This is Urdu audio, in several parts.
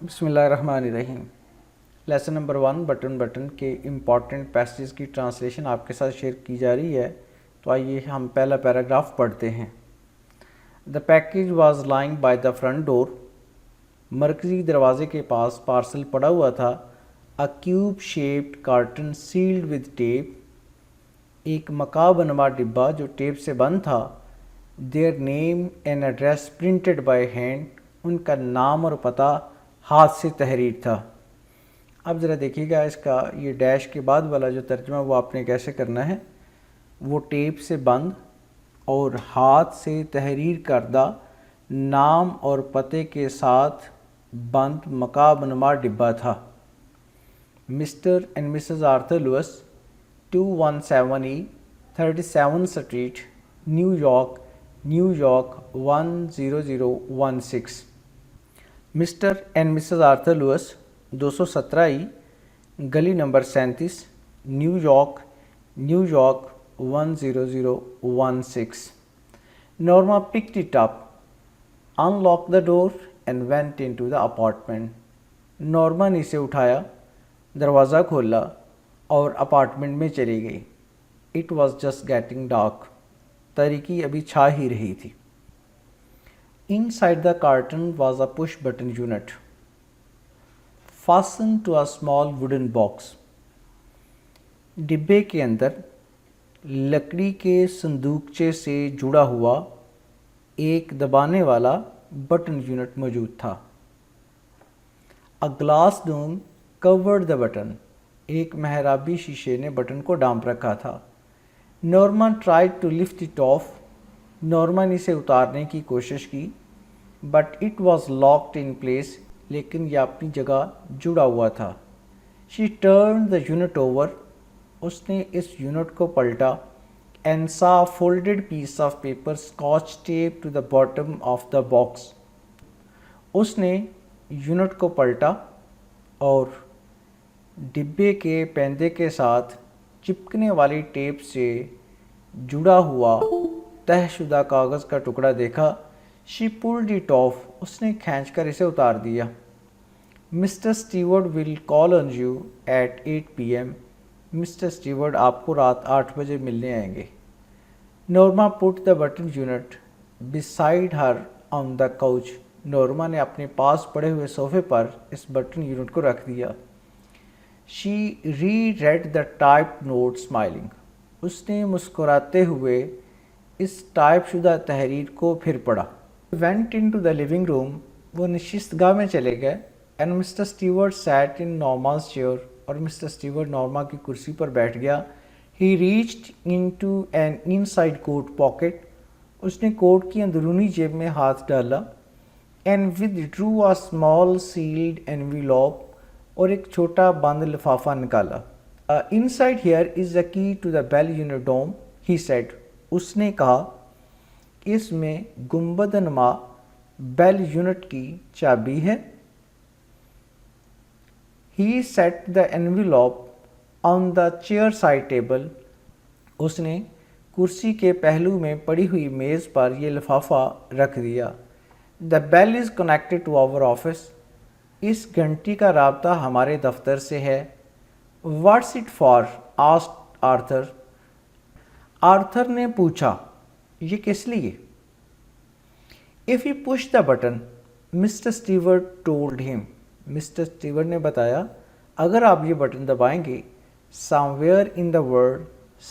بسم اللہ الرحمن الرحیم۔ لیسن نمبر 1 بٹن کے امپورٹنٹ پیسیج کی ٹرانسلیشن آپ کے ساتھ شیئر کی جا رہی ہے، تو آئیے ہم پہلا پیراگراف پڑھتے ہیں۔ The package was lying by the front door, مرکزی دروازے کے پاس پارسل پڑا ہوا تھا۔ A cube shaped carton sealed with tape, ایک مکعب نما ڈبہ جو ٹیپ سے بند تھا۔ Their name and address printed by hand, ان کا نام اور پتہ ہاتھ سے تحریر تھا۔ اب ذرا دیکھیے گا اس کا یہ ڈیش کے بعد والا جو ترجمہ وہ آپ نے کیسے کرنا ہے۔ وہ ٹیپ سے بند اور ہاتھ سے تحریر کردہ نام اور پتے کے ساتھ بند مکعب نما ڈبہ تھا۔ Mr and Mrs Arthur Lewis, 217 37 street, New York 10016۔ Mr and Mrs Arthur Lewis, 217 گلی نمبر 37، New York 10016۔ Norma picked it up, unlocked the door and went into the apartment۔ Norma نے اسے اٹھایا، دروازہ کھولا اور اپارٹمنٹ میں چلی گئی۔ It was just getting dark، تاریکی ابھی چھا ہی رہی تھی۔ Inside the carton was a push button unit fastened to a small wooden box۔ ڈبے کے اندر لکڑی کے صندوقچے سے جڑا ہوا ایک دبانے والا بٹن یونٹ موجود تھا۔ A glass dome covered the button، ایک محرابی شیشے نے بٹن کو ڈانپ رکھا تھا۔ Norma tried to lift it off، Norma نے اسے اتارنے کی کوشش کی۔ But it was locked in place، لیکن یہ اپنی جگہ جڑا ہوا تھا۔ She turned the unit over، اس نے اس یونٹ کو پلٹا۔ And saw a folded piece of paper scotch taped to the bottom of the box، اس نے یونٹ کو پلٹا اور ڈبے کے پیندے کے ساتھ چپکنے والی ٹیپ سے جڑا ہوا تہہ شدہ کاغذ کا ٹکڑا دیکھا۔ She pulled it off، اس نے کھینچ کر اسے اتار دیا۔ Mr. Stewart will call on you at 8 p.m، Mr Stewart آپ کو رات 8 بجے ملنے آئیں گے۔ Norma put the button unit beside her on the couch، Norma نے اپنے پاس پڑے ہوئے صوفے پر اس بٹن یونٹ کو رکھ دیا۔ She re-read the typed note smiling، اس نے مسکراتے ہوئے اس ٹائپ شدہ تحریر کو پھر پڑھا۔ Went into the living room، وہ نشست گاہ میں چلے گئے۔ And Mr. Stewart sat in Norma's chair، اور مسٹر اسٹیورٹ نورما کی کرسی پر بیٹھ گیا۔ He reached into an inside coat pocket، اس نے کوٹ کی اندرونی جیب میں ہاتھ ڈالا۔ And withdrew a small sealed envelope، اور ایک چھوٹا بند لفافہ نکالا۔ Inside here is the key to the bell unit dome، he said، اس نے کہا اس میں گنبد نما بیل یونٹ کی چابی ہے۔ He set the envelope on the chair side table، اس نے کرسی کے پہلو میں پڑی ہوئی میز پر یہ لفافہ رکھ دیا۔ The bell is connected to our office، اس گھنٹی کا رابطہ ہمارے دفتر سے ہے۔ What's it for؟ asked Arthur، Arthur نے پوچھا یہ کس لیے؟ If you push the button، Mr. Stewart told him، Mr Stewart نے بتایا اگر آپ یہ بٹن دبائیں گے somewhere in the world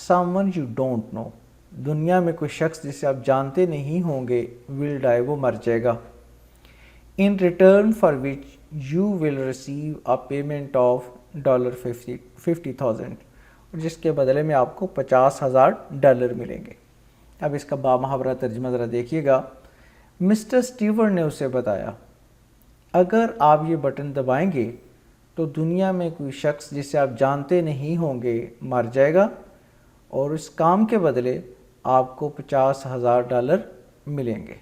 someone you don't know، دنیا میں کوئی شخص جسے آپ جانتے نہیں ہوں گے will die، وہ مر جائے گا۔ In return for which you will receive a payment of $50,000، اور جس کے بدلے میں آپ کو $50,000 ملیں گے۔ اب اس کا بامحاورہ ترجمہ ذرا دیکھیے گا۔ مسٹر اسٹیورٹ نے اسے بتایا اگر آپ یہ بٹن دبائیں گے تو دنیا میں کوئی شخص جسے آپ جانتے نہیں ہوں گے مر جائے گا، اور اس کام کے بدلے آپ کو $50,000 ملیں گے۔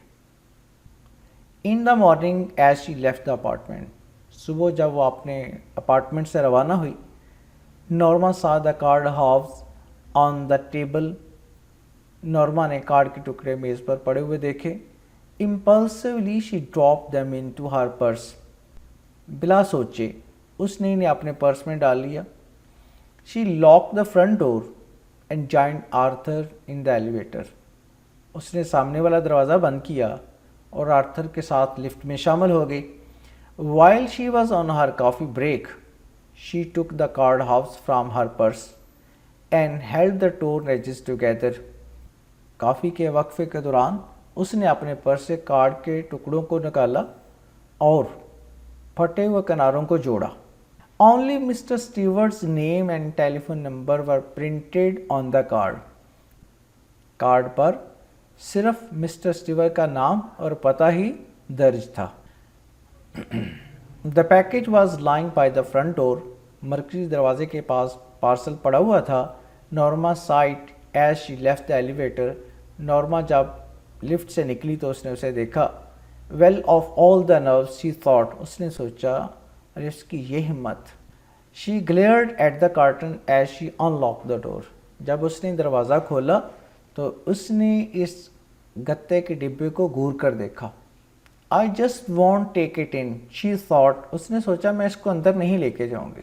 In the morning as she left the apartment، صبح جب وہ اپنے اپارٹمنٹ سے روانہ ہوئی۔ Norma saw the card halves on the table، Norma نے کارڈ کے ٹکڑے میز پر پڑے ہوئے دیکھے۔ Impulsively she dropped them into her purse، بلا سوچے اس نے انہیں اپنے پرس میں ڈال لیا. She lock the front door and joined Arthur in the elevator. اس نے سامنے والا دروازہ بند کیا اور آرتھر کے ساتھ لفٹ میں شامل ہو گئی. While she was on her coffee break she took the card house from her purse and held the torn edges together. Coffee کے وقفے کے دوران اس نے اپنے پرس سے کارڈ کے ٹکڑوں کو نکالا اور پھٹے ہوئے کناروں کو جوڑا. Only Mr. Stewart's name and telephone number were printed on the card. Card پر صرف مسٹر اسٹیور کا نام اور پتہ ہی درج تھا. The package was lying by the front door. مرکزی دروازے کے پاس پارسل پڑا ہوا تھا. Norma sighed as she left the elevator. Norma جب لفٹ سے نکلی تو اس نے اسے دیکھا. Well, of all the nerves, she thought. اس نے سوچا ارے اس کی یہ ہمت. She glared at the curtain as she unlocked the door. جب اس نے دروازہ کھولا تو اس نے اس گتے کے ڈبے کو گور کر دیکھا. I just won't take it in, she thought. اس نے سوچا میں اس کو اندر نہیں لے کے جاؤں گی.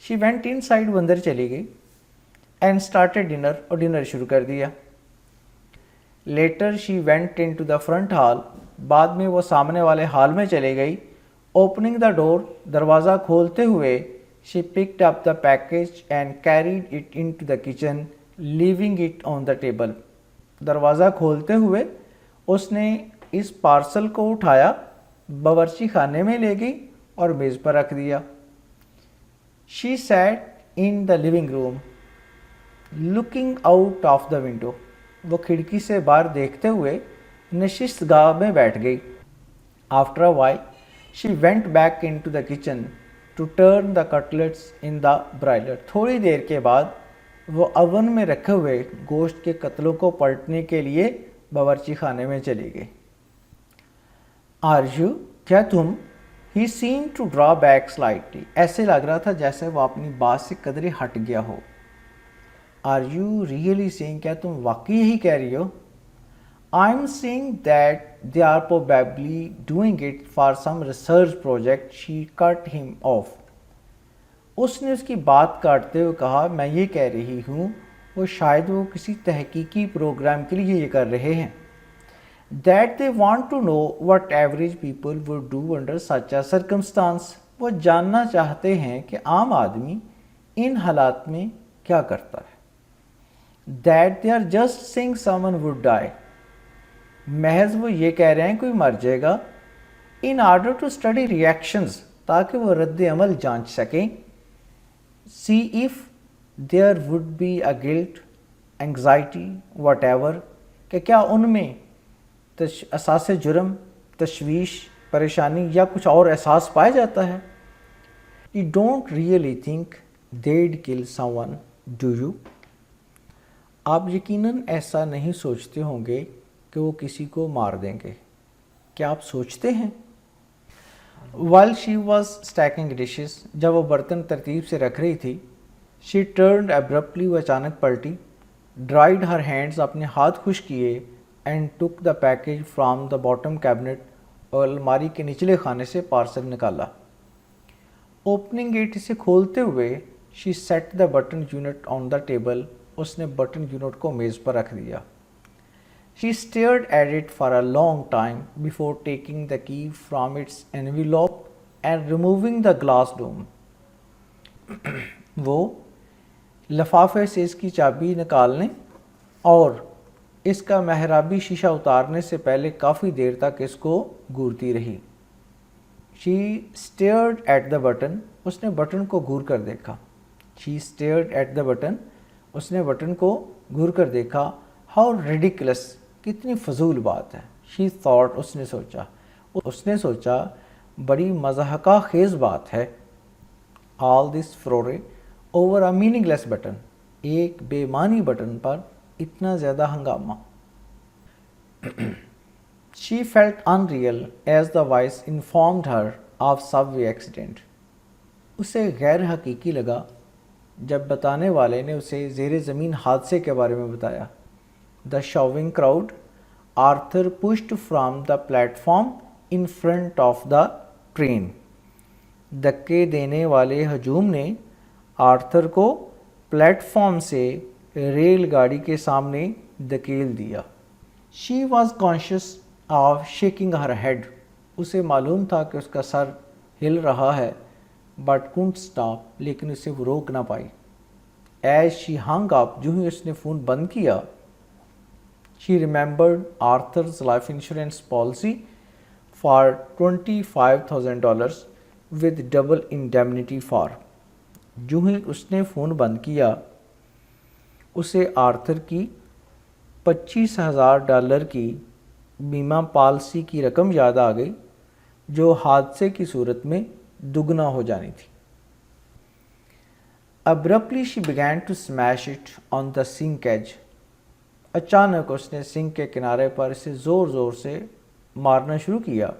She went inside. وہ اندر چلی گئی and started dinner. اور ڈنر شروع کر دیا. Later she went into the front hall. بعد میں وہ سامنے والے ہال میں چلے گئی. Opening the door, دروازہ کھولتے ہوئے she picked up the package and carried it into the kitchen, leaving it on the table. دروازہ کھولتے ہوئے اس نے اس پارسل کو اٹھایا, باورچی خانے میں لے گئی اور میز پر رکھ دیا. She sat in the living room, looking out of the window. وہ کھڑکی سے باہر دیکھتے ہوئے نشست گاہ میں بیٹھ گئی. After a while, she went back into the kitchen to turn the cutlets in the broiler. تھوڑی دیر کے بعد وہ اوون میں رکھے ہوئے گوشت کے قتلوں کو پلٹنے کے لیے باورچی خانے میں چلی گئی. Are you? کیا تم؟ He seemed to draw back slightly. ایسے لگ رہا تھا جیسے وہ اپنی بات سے قدرے ہٹ گیا ہو. Are you really saying? کیا تم واقعی یہی کہہ رہی ہو؟ I'm saying that they are probably doing it for some research project. She cut him off. اس نے اس کی بات کاٹتے ہوئے کہا میں یہ کہہ رہی ہوں وہ شاید وہ کسی تحقیقی پروگرام کے لیے یہ کر رہے ہیں. That they want to know what average people would do under such a circumstance. وہ جاننا چاہتے ہیں کہ عام آدمی ان حالات میں کیا کرتا ہے. That they are just saying someone would die. محض وہ یہ کہہ رہے ہیں کوئی مر جائے گا. In order to study reactions, تاکہ وہ رد عمل جانچ سکیں. See if there would be a guilt, anxiety, whatever, کہ کیا ان میں احساس جرم, تشویش, پریشانی یا کچھ اور احساس پایا جاتا ہے. You don't really think they'd kill someone, do you? آپ یقیناً ایسا نہیں سوچتے ہوں گے کہ وہ کسی کو مار دیں گے. کیا آپ سوچتے ہیں؟ While she was stacking dishes, جب وہ برتن ترتیب سے رکھ رہی تھی, she turned abruptly. وہ اچانک پلٹی. Dried her hands. اپنے ہاتھ خشک کیے and took the package from the bottom cabinet. اور الماری کے نچلے خانے سے پارسل نکالا. Opening it, اسے کھولتے ہوئے she set the button unit on the table. اس نے بٹن یونٹ کو میز پر رکھ دیا. She stared at it for a long time before taking the key from its envelope and removing the glass dome. وہ لفافے سے اس کی چابی نکالنے اور اس کا محرابی شیشہ اتارنے سے پہلے کافی دیر تک اس کو گورتی رہی. She stared at the button. اس نے بٹن کو گور کر دیکھا. She stared at the button. اس نے بٹن کو گور کر دیکھا. How ridiculous. کتنی فضول بات ہے. She thought. اس نے سوچا بڑی مضحکہ خیز بات ہے. All this furore over a meaningless button. ایک بے معنی بٹن پر اتنا زیادہ ہنگامہ. She felt unreal as the voice informed her of subway accident. اسے غیر حقیقی لگا جب بتانے والے نے اسے زیر زمین حادثے کے بارے میں بتایا. The shoving crowd. Arthur pushed from the platform in front of the train. دھکے دینے والے ہجوم نے آرتھر کو پلیٹ فارم سے ریل گاڑی کے سامنے دھکیل دیا. She was conscious of shaking her head. اسے معلوم تھا کہ اس کا سر ہل رہا ہے بٹ کنٹ اسٹاپ. لیکن اسے وہ روک نہ پائی. ایز شی ہنگ اپ. جو ہی اس نے فون بند کیا she remembered Arthur's life insurance policy for $25,000 with double indemnity for. جو ہی اس نے فون بند کیا اسے آرتھر کی $25,000 کی بیمہ پالیسی کی رقم یاد آ گئی جو حادثے کی صورت میں دگنا ہو جانی تھی. Abruptly she began to smash it on the sink edge. اچانک اس نے سنک کے کنارے پر اسے زور زور سے مارنا شروع کیا.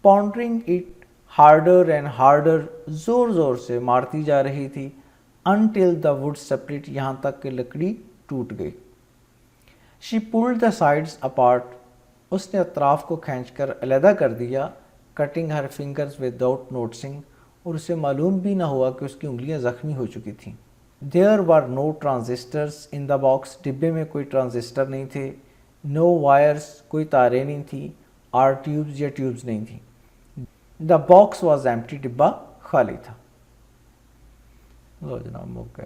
Pondering it harder and harder. زور زور سے مارتی جا رہی تھی. Until the wood split. یہاں تک کہ لکڑی ٹوٹ گئی. She pulled the sides apart. اس نے اطراف کو کھینچ کر علیحدہ کر دیا. Cutting her fingers without noticing. اور اسے معلوم بھی نہ ہوا کہ اس کی انگلیاں زخمی ہو چکی تھیں. There were no transistors in the box. ڈبے میں کوئی ٹرانزسٹر نہیں تھے. No wires. کوئی تاریں نہیں تھیں. Or tubes یا ٹیوبز نہیں تھیں. The box was empty. ڈبہ خالی تھا. لو جناب موقع